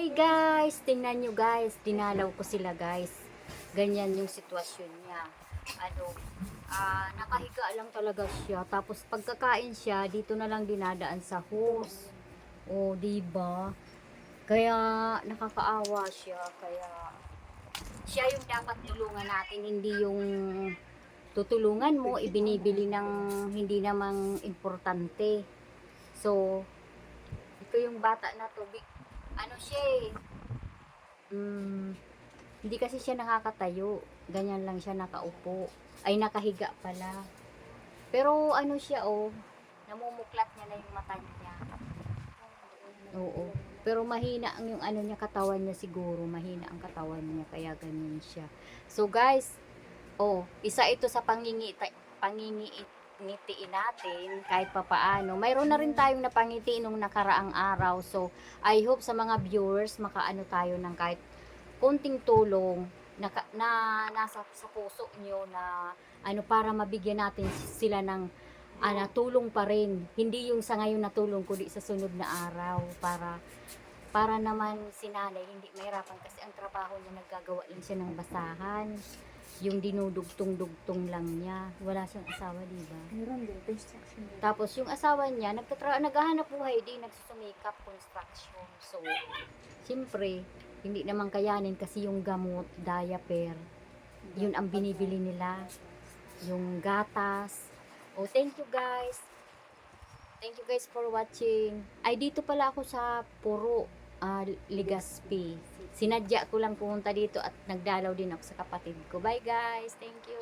Hey guys, tingnan nyo guys, dinalaw ko sila guys. Ganyan yung sitwasyon niya. Ano, nakahiga lang talaga siya. Tapos pagkakain siya, dito na lang dinadaan sa hose. O, diba? Kaya nakakaawa siya. Kaya siya yung dapat tulungan natin, hindi yung tutulungan mo, ibinibili ng hindi namang importante. So, ito yung bata na to, ano siya hindi kasi siya nakakatayo. Ganyan lang siya nakaupo. Ay, nakahiga pala. Pero ano siya, namumuklat niya na yung mata niya. Oo. Pero mahina ang yung ano niya, katawan niya siguro. Mahina ang katawan niya, kaya ganyan siya. So guys, isa ito sa pangingitiin natin kahit papaano. Mayroon na rin tayong napangiti nung nakaraang araw. So, I hope sa mga viewers, makaano tayo ng kahit konting tulong na nasa sa puso nyo na ano para mabigyan natin sila ng tulong pa rin. Hindi yung sa ngayon na tulong kundi sa sunod na araw para naman si nanay hindi mahirapan kasi ang trabaho niya naggagawa lang siya ng basahan. Yung dinudugtong-dugtong lang niya. Wala siyang asawa, di ba? Meron din, construction din. Tapos yung asawa niya, naghahanap buhay din, nagsusumikap, construction. So, siyempre, hindi naman kayanin kasi yung gamot, diaper, yun ang binibili nila. Yung gatas. Thank you guys. Thank you guys for watching. Ay, dito pala ako sa Puro, Legazpi. Sinadya ko lang pumunta dito at nagdalaw din ako sa kapatid ko. Bye guys. Thank you.